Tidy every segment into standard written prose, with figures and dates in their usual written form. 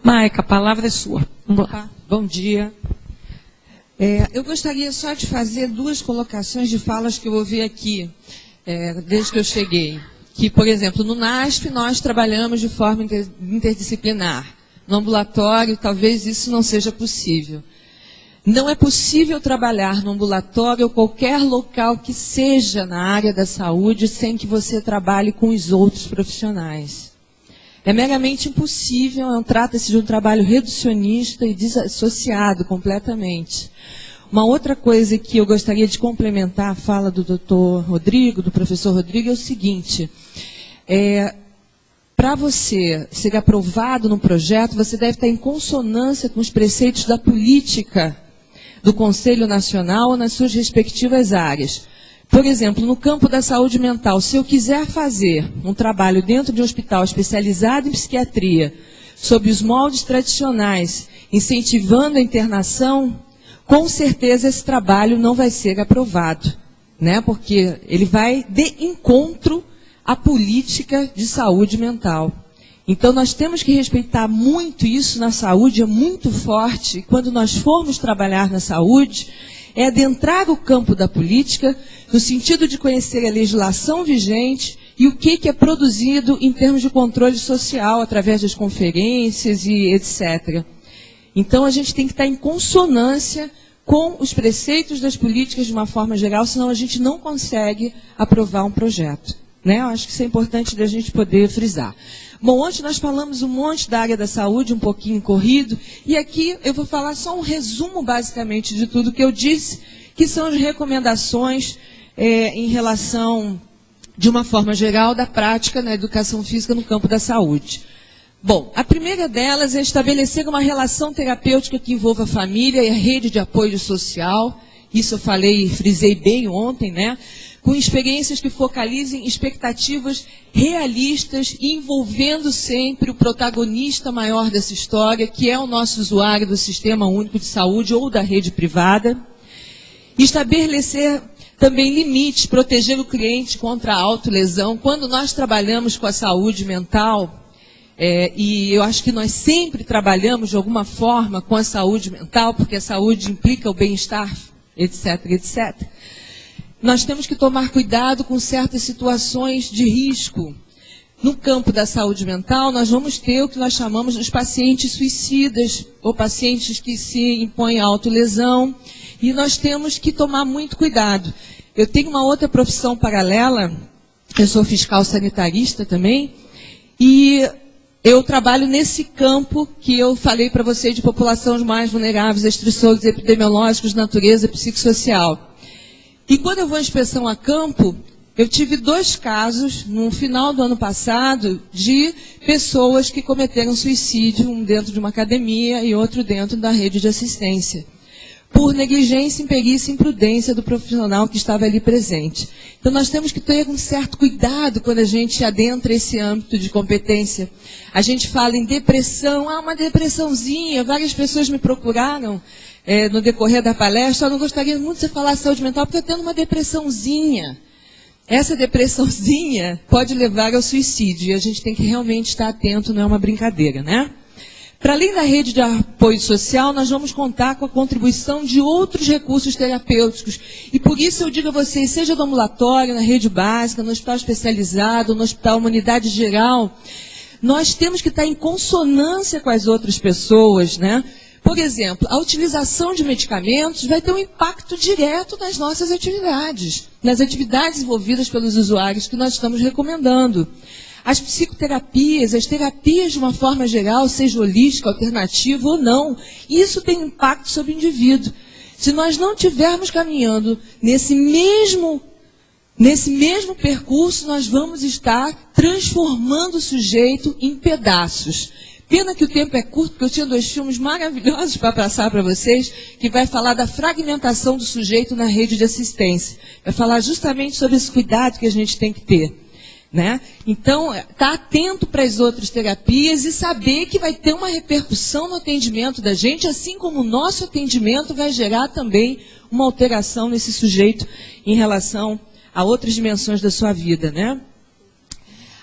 Maica, a palavra é sua. Vamos lá. Bom dia. Eu gostaria só de fazer duas colocações de falas que eu ouvi aqui, desde que eu cheguei. Que, por exemplo, no NASP nós trabalhamos de forma interdisciplinar. No ambulatório, talvez isso não seja possível. Não é possível trabalhar no ambulatório ou qualquer local que seja na área da saúde sem que você trabalhe com os outros profissionais. É meramente impossível, trata-se de um trabalho reducionista e desassociado completamente. Uma outra coisa que eu gostaria de complementar a fala do doutor Rodrigo, do professor Rodrigo, é o seguinte: para você ser aprovado no projeto, você deve estar em consonância com os preceitos da política do Conselho Nacional nas suas respectivas áreas. Por exemplo, no campo da saúde mental, se eu quiser fazer um trabalho dentro de um hospital especializado em psiquiatria, sob os moldes tradicionais, incentivando a internação, com certeza esse trabalho não vai ser aprovado, né? Porque ele vai de encontro à política de saúde mental. Então nós temos que respeitar muito isso na saúde, é muito forte. Quando nós formos trabalhar na saúde, é adentrar o campo da política, no sentido de conhecer a legislação vigente e o que é produzido em termos de controle social, através das conferências e etc. Então a gente tem que estar em consonância com os preceitos das políticas de uma forma geral, senão a gente não consegue aprovar um projeto, né? Eu acho que isso é importante da gente poder frisar. Bom, ontem nós falamos um monte da área da saúde, um pouquinho corrido, e aqui eu vou falar só um resumo, basicamente, de tudo que eu disse, que são as recomendações em relação, de uma forma geral, da prática na educação física no campo da saúde. Bom, a primeira delas é estabelecer uma relação terapêutica que envolva a família e a rede de apoio social. Isso eu falei e frisei bem ontem, né? Com experiências que focalizem expectativas realistas e envolvendo sempre o protagonista maior dessa história, que é o nosso usuário do Sistema Único de Saúde ou da rede privada. Estabelecer também limites, proteger o cliente contra a autolesão. Quando nós trabalhamos com a saúde mental, e eu acho que nós sempre trabalhamos de alguma forma com a saúde mental, porque a saúde implica o bem-estar, etc, etc. Nós temos que tomar cuidado com certas situações de risco. No campo da saúde mental, nós vamos ter o que nós chamamos dos pacientes suicidas, ou pacientes que se impõem a autolesão, e nós temos que tomar muito cuidado. Eu tenho uma outra profissão paralela, eu sou fiscal sanitarista também, e eu trabalho nesse campo que eu falei para vocês de populações mais vulneráveis, restrições epidemiológicas, natureza psicossocial. E quando eu vou à inspeção a campo, eu tive 2 casos, no final do ano passado, de pessoas que cometeram suicídio, um dentro de uma academia e outro dentro da rede de assistência, por negligência, imperícia e imprudência do profissional que estava ali presente. Então nós temos que ter um certo cuidado quando a gente adentra esse âmbito de competência. A gente fala em depressão, uma depressãozinha, várias pessoas me procuraram no decorrer da palestra, eu não gostaria muito de você falar saúde mental, porque eu estou tendo uma depressãozinha. Essa depressãozinha pode levar ao suicídio, e a gente tem que realmente estar atento, não é uma brincadeira, né? Para além da rede de apoio social, nós vamos contar com a contribuição de outros recursos terapêuticos. E por isso eu digo a vocês, seja do ambulatório, na rede básica, no hospital especializado, no hospital Humanidade Geral, nós temos que estar em consonância com as outras pessoas, né? Por exemplo, a utilização de medicamentos vai ter um impacto direto nas nossas atividades, nas atividades envolvidas pelos usuários que nós estamos recomendando. As psicoterapias, as terapias de uma forma geral, seja holística, alternativa ou não, isso tem impacto sobre o indivíduo. Se nós não estivermos caminhando nesse mesmo percurso, nós vamos estar transformando o sujeito em pedaços. Pena que o tempo é curto, porque eu tinha 2 filmes maravilhosos para passar para vocês, que vai falar da fragmentação do sujeito na rede de assistência. Vai falar justamente sobre esse cuidado que a gente tem que ter, né? Então, estar atento para as outras terapias e saber que vai ter uma repercussão no atendimento da gente, assim como o nosso atendimento vai gerar também uma alteração nesse sujeito em relação a outras dimensões da sua vida, né?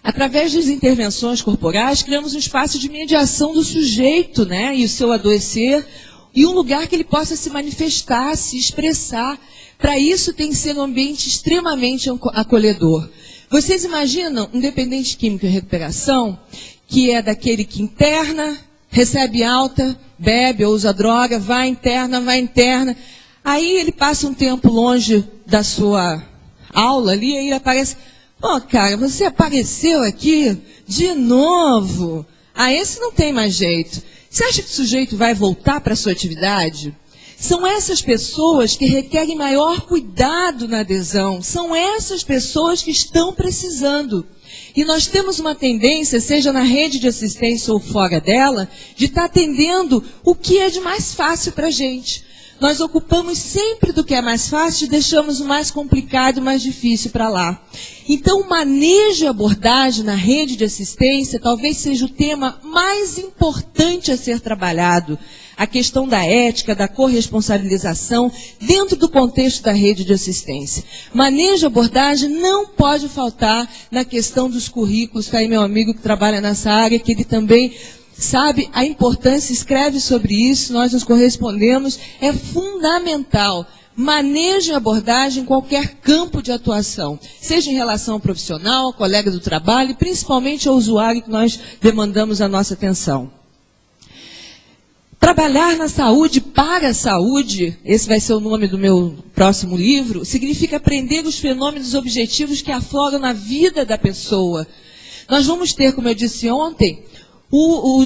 Através das intervenções corporais, criamos um espaço de mediação do sujeito, né, e o seu adoecer, e um lugar que ele possa se manifestar, se expressar. Para isso tem que ser um ambiente extremamente acolhedor. Vocês imaginam um dependente químico em recuperação, que é daquele que interna, recebe alta, bebe ou usa droga, vai interna, aí ele passa um tempo longe da sua aula ali, aí ele aparece, pô, cara, você apareceu aqui de novo. Ah, esse não tem mais jeito. Você acha que o sujeito vai voltar para a sua atividade? São essas pessoas que requerem maior cuidado na adesão. São essas pessoas que estão precisando. E nós temos uma tendência, seja na rede de assistência ou fora dela, de estar atendendo o que é de mais fácil para a gente. Nós ocupamos sempre do que é mais fácil e deixamos o mais complicado e mais difícil para lá. Então, o manejo e abordagem na rede de assistência talvez seja o tema mais importante a ser trabalhado. A questão da ética, da corresponsabilização, dentro do contexto da rede de assistência. Manejo e abordagem não pode faltar na questão dos currículos. Está aí meu amigo que trabalha nessa área, que ele também sabe a importância, escreve sobre isso, nós nos correspondemos, é fundamental. Manejo e abordagem em qualquer campo de atuação, seja em relação ao profissional, ao colega do trabalho, e principalmente ao usuário que nós demandamos a nossa atenção. Trabalhar na saúde para a saúde, esse vai ser o nome do meu próximo livro, significa aprender os fenômenos objetivos que afloram na vida da pessoa. Nós vamos ter, como eu disse ontem,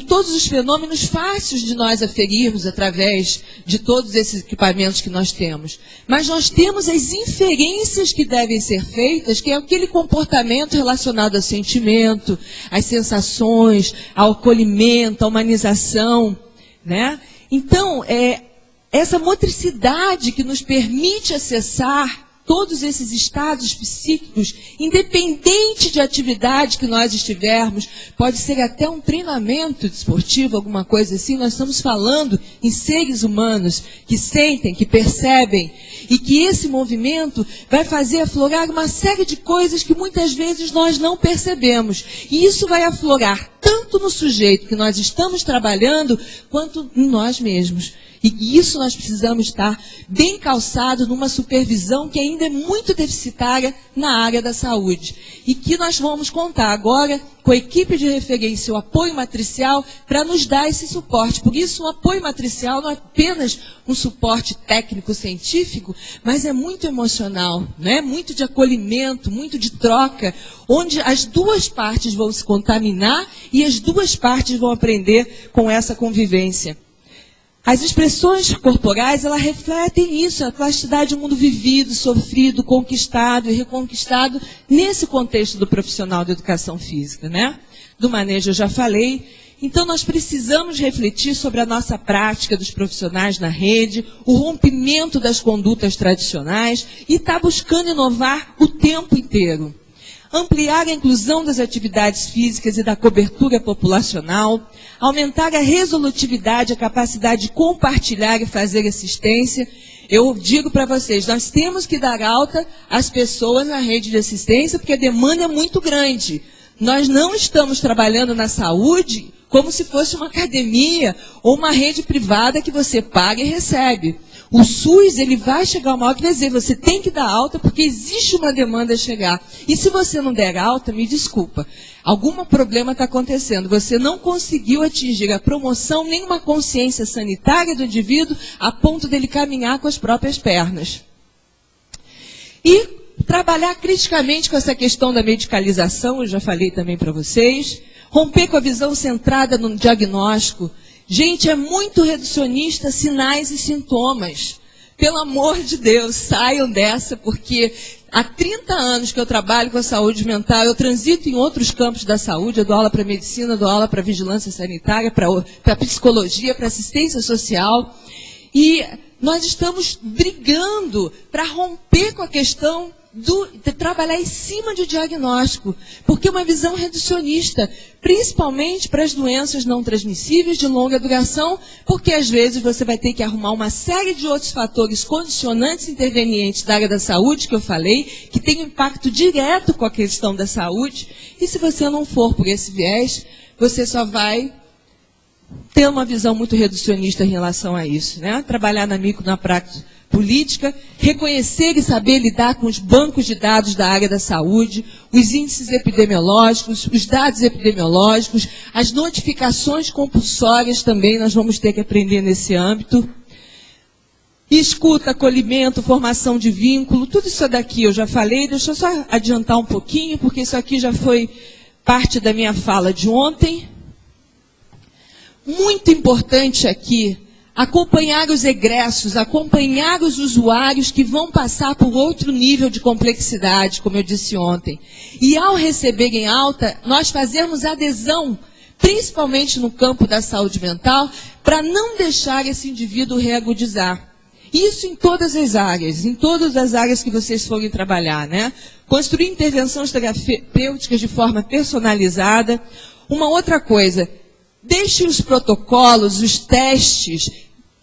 todos os fenômenos fáceis de nós aferirmos através de todos esses equipamentos que nós temos. Mas nós temos as inferências que devem ser feitas, que é aquele comportamento relacionado ao sentimento, às sensações, ao acolhimento, à humanização, né? Então, essa motricidade que nos permite acessar todos esses estados psíquicos, independente de atividade que nós estivermos, pode ser até um treinamento desportivo, alguma coisa assim. Nós estamos falando em seres humanos que sentem, que percebem, e que esse movimento vai fazer aflorar uma série de coisas que muitas vezes nós não percebemos. E isso vai aflorar tanto no sujeito que nós estamos trabalhando, quanto em nós mesmos. E isso nós precisamos estar bem calçado numa supervisão que ainda é muito deficitária na área da saúde. E que nós vamos contar agora com a equipe de referência, o apoio matricial, para nos dar esse suporte. Por isso, o apoio matricial não é apenas um suporte técnico-científico, mas é muito emocional, né? Muito de acolhimento, muito de troca, onde as duas partes vão se contaminar e as duas partes vão aprender com essa convivência. As expressões corporais, elas refletem isso, a plasticidade do mundo vivido, sofrido, conquistado e reconquistado nesse contexto do profissional de educação física, né? Do manejo eu já falei. Então nós precisamos refletir sobre a nossa prática dos profissionais na rede, o rompimento das condutas tradicionais e estar buscando inovar o tempo inteiro. Ampliar a inclusão das atividades físicas e da cobertura populacional, aumentar a resolutividade, a capacidade de compartilhar e fazer assistência. Eu digo para vocês, nós temos que dar alta às pessoas na rede de assistência, porque a demanda é muito grande. Nós não estamos trabalhando na saúde como se fosse uma academia ou uma rede privada que você paga e recebe. O SUS, ele vai chegar uma hora que vai dizer, você tem que dar alta porque existe uma demanda a chegar. E se você não der alta, me desculpa, algum problema está acontecendo. Você não conseguiu atingir a promoção nem uma consciência sanitária do indivíduo a ponto dele caminhar com as próprias pernas. E trabalhar criticamente com essa questão da medicalização, eu já falei também para vocês. Romper com a visão centrada no diagnóstico. Gente, é muito reducionista sinais e sintomas. Pelo amor de Deus, saiam dessa, porque há 30 anos que eu trabalho com a saúde mental, eu transito em outros campos da saúde, eu dou aula para medicina, dou aula para vigilância sanitária, para psicologia, para assistência social. E nós estamos brigando para romper com a questão de trabalhar em cima de diagnóstico, porque é uma visão reducionista, principalmente para as doenças não transmissíveis de longa duração, porque às vezes você vai ter que arrumar uma série de outros fatores condicionantes intervenientes da área da saúde, que eu falei, que tem impacto direto com a questão da saúde, e se você não for por esse viés, você só vai ter uma visão muito reducionista em relação a isso, né? Trabalhar na prática política, reconhecer e saber lidar com os bancos de dados da área da saúde, os índices epidemiológicos, os dados epidemiológicos, as notificações compulsórias também nós vamos ter que aprender nesse âmbito. Escuta, acolhimento, formação de vínculo, tudo isso daqui eu já falei, deixa eu só adiantar um pouquinho, porque isso aqui já foi parte da minha fala de ontem. Muito importante aqui, acompanhar os egressos, acompanhar os usuários que vão passar por outro nível de complexidade, como eu disse ontem. E ao receberem alta, nós fazermos adesão, principalmente no campo da saúde mental, para não deixar esse indivíduo reagudizar. Isso em todas as áreas que vocês forem trabalhar, né? Construir intervenções terapêuticas de forma personalizada. Uma outra coisa, deixem os protocolos, os testes.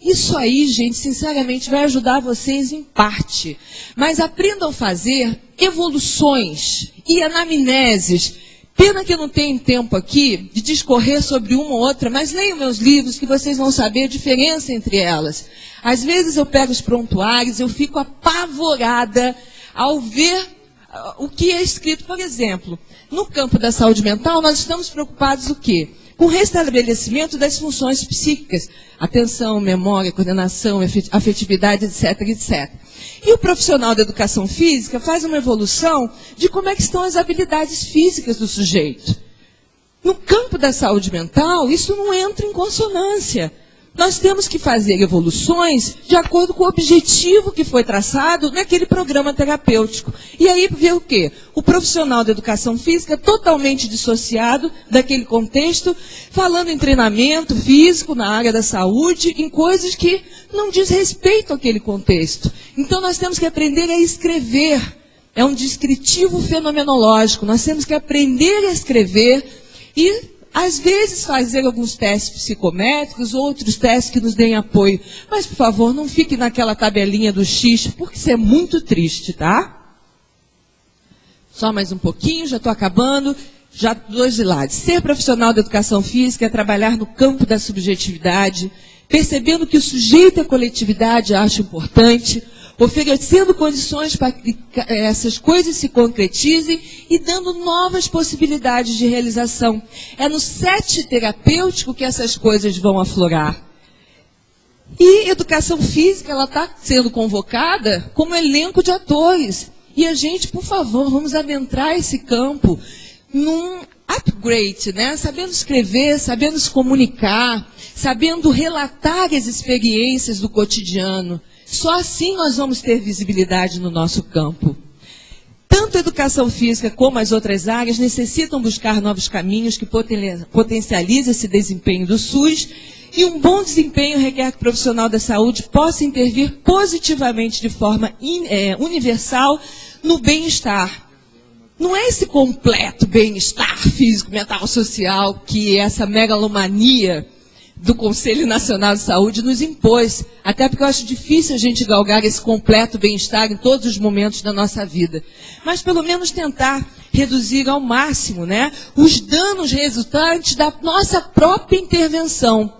Isso aí, gente, sinceramente, vai ajudar vocês em parte. Mas aprendam a fazer evoluções e anamneses. Pena que eu não tenho tempo aqui de discorrer sobre uma ou outra, mas leiam meus livros que vocês vão saber a diferença entre elas. Às vezes eu pego os prontuários, eu fico apavorada ao ver o que é escrito. Por exemplo, no campo da saúde mental, nós estamos preocupados o quê? Com o restabelecimento das funções psíquicas, atenção, memória, coordenação, afetividade, etc, etc. E o profissional da educação física faz uma evolução de como é que estão as habilidades físicas do sujeito. No campo da saúde mental, isso não entra em consonância. Nós temos que fazer evoluções de acordo com o objetivo que foi traçado naquele programa terapêutico. E aí ver o quê? O profissional da educação física totalmente dissociado daquele contexto, falando em treinamento físico na área da saúde, em coisas que não diz respeito àquele contexto. Então nós temos que aprender a escrever. É um descritivo fenomenológico. Nós temos que aprender a escrever e às vezes fazer alguns testes psicométricos, outros testes que nos deem apoio. Mas, por favor, não fique naquela tabelinha do X, porque isso é muito triste, tá? Só mais um pouquinho, já estou acabando. Já dois lados. Ser profissional da educação física é trabalhar no campo da subjetividade, percebendo que o sujeito e a coletividade acham importante, oferecendo condições para que essas coisas se concretizem e dando novas possibilidades de realização. É no set terapêutico que essas coisas vão aflorar. E educação física, ela está sendo convocada como elenco de atores. E a gente, por favor, vamos adentrar esse campo num upgrade, né? Sabendo escrever, sabendo se comunicar, sabendo relatar as experiências do cotidiano. Só assim nós vamos ter visibilidade no nosso campo. Tanto a educação física como as outras áreas necessitam buscar novos caminhos que potencializem esse desempenho do SUS, e um bom desempenho requer que o profissional da saúde possa intervir positivamente de forma universal no bem-estar. Não é esse completo bem-estar físico, mental, social, que essa megalomania do Conselho Nacional de Saúde nos impôs, até porque eu acho difícil a gente galgar esse completo bem-estar em todos os momentos da nossa vida. Mas pelo menos tentar reduzir ao máximo, né, os danos resultantes da nossa própria intervenção.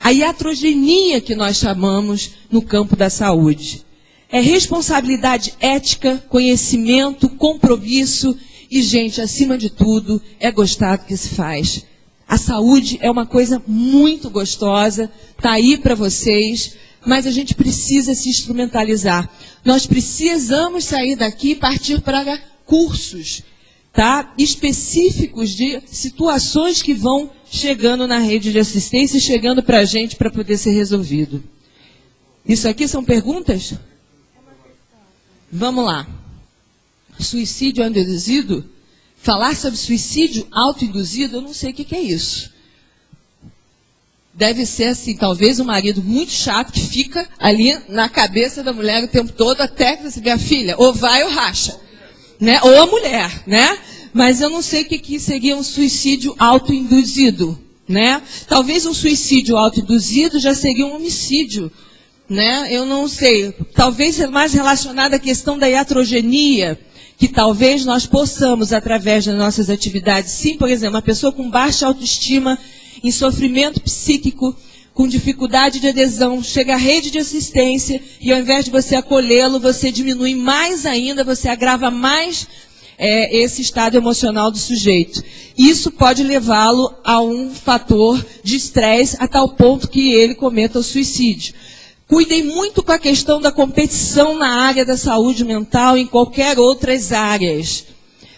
A iatrogenia que nós chamamos no campo da saúde. É responsabilidade ética, conhecimento, compromisso e, gente, acima de tudo, é gostar do que se faz. A saúde é uma coisa muito gostosa, está aí para vocês, mas a gente precisa se instrumentalizar. Nós precisamos sair daqui e partir para cursos, tá, específicos de situações que vão chegando na rede de assistência e chegando para a gente para poder ser resolvido. Isso aqui são perguntas? Vamos lá. Suicídio autoinduzido? Falar sobre suicídio autoinduzido, eu não sei o que é isso. deve ser assim, talvez um marido muito chato que fica ali na cabeça da mulher o tempo todo até que você vê a filha, ou vai ou racha, né? Ou a mulher, né? Mas eu não sei o que seria um suicídio autoinduzido, né? Talvez um suicídio autoinduzido já seria um homicídio, né? Eu não sei. Talvez mais relacionado à questão da iatrogenia, que talvez nós possamos, através das nossas atividades, sim, por exemplo, uma pessoa com baixa autoestima, em sofrimento psíquico, com dificuldade de adesão, chega à rede de assistência e ao invés de você acolhê-lo, você diminui mais ainda, você agrava mais esse estado emocional do sujeito. Isso pode levá-lo a um fator de estresse a tal ponto que ele cometa o suicídio. Cuidem muito com a questão da competição na área da saúde mental e em qualquer outras áreas,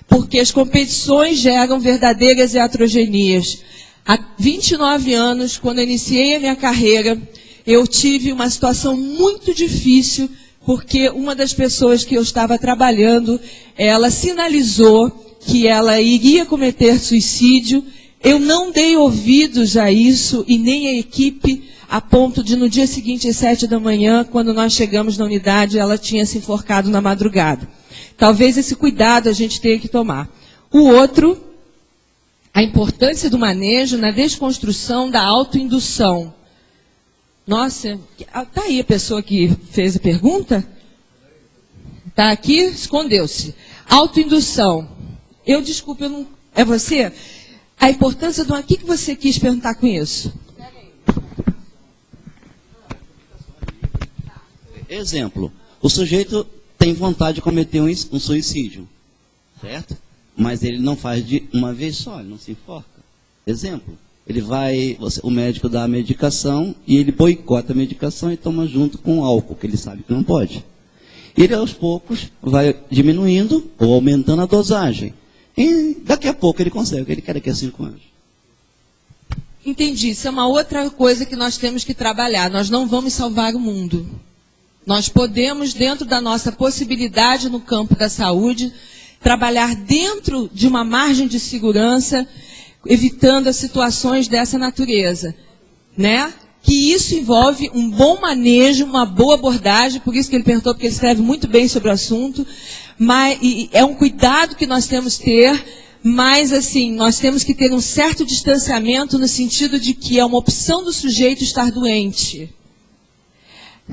porque as competições geram verdadeiras iatrogenias. Há 29 anos, quando eu iniciei a minha carreira, eu tive uma situação muito difícil, porque uma das pessoas que eu estava trabalhando, ela sinalizou que ela iria cometer suicídio. Eu não dei ouvidos a isso e nem a equipe, a ponto de no dia seguinte, às 7 da manhã, quando nós chegamos na unidade, ela tinha se enforcado na madrugada. Talvez esse cuidado a gente tenha que tomar. O outro, a importância do manejo na desconstrução da autoindução. Nossa, está aí a pessoa que fez a pergunta? Está aqui? Escondeu-se. Autoindução. Desculpe, eu não... É você? A importância do... O que você quis perguntar com isso? Exemplo. O sujeito tem vontade de cometer um suicídio, certo? Mas ele não faz de uma vez só, ele não se enforca. Exemplo. Ele vai, o médico dá a medicação e ele boicota a medicação e toma junto com o álcool, que ele sabe que não pode. E ele, aos poucos, vai diminuindo ou aumentando a dosagem. E daqui a pouco ele consegue o que ele quer daqui a 5 anos. Entendi. Isso é uma outra coisa que nós temos que trabalhar. Nós não vamos salvar o mundo. Nós podemos, dentro da nossa possibilidade no campo da saúde, trabalhar dentro de uma margem de segurança, evitando as situações dessa natureza, né? Que isso envolve um bom manejo, uma boa abordagem, por isso que ele perguntou, porque ele escreve muito bem sobre o assunto, mas é um cuidado que nós temos que ter, mas assim, nós temos que ter um certo distanciamento no sentido de que é uma opção do sujeito estar doente.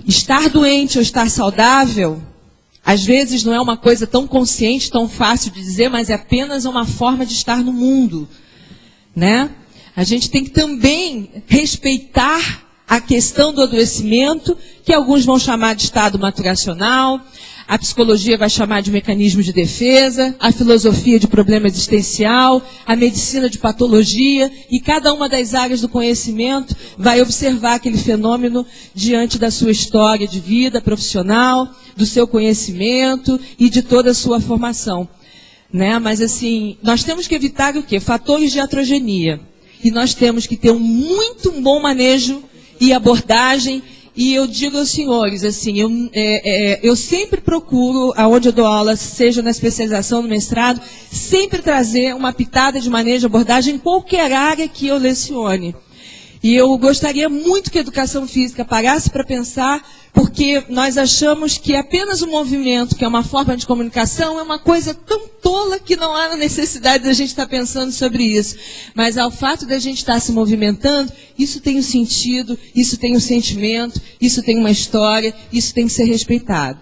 Estar doente ou estar saudável, às vezes não é uma coisa tão consciente, tão fácil de dizer, mas é apenas uma forma de estar no mundo. Né? A gente tem que também respeitar a questão do adoecimento, que alguns vão chamar de estado maturacional, a psicologia vai chamar de mecanismo de defesa, a filosofia de problema existencial, a medicina de patologia, e cada uma das áreas do conhecimento vai observar aquele fenômeno diante da sua história de vida profissional, do seu conhecimento e de toda a sua formação. Né? Mas assim, nós temos que evitar o quê? Fatores de iatrogenia. E nós temos que ter um muito bom manejo e abordagem. E eu digo aos senhores, assim, eu sempre procuro, aonde eu dou aula, seja na especialização, no mestrado, sempre trazer uma pitada de manejo e abordagem em qualquer área que eu lecione. E eu gostaria muito que a educação física parasse para pensar, porque nós achamos que apenas o movimento, que é uma forma de comunicação, é uma coisa tão tola que não há necessidade da gente estar pensando sobre isso. Mas ao fato da gente estar se movimentando, isso tem um sentido, isso tem um sentimento, isso tem uma história, isso tem que ser respeitado.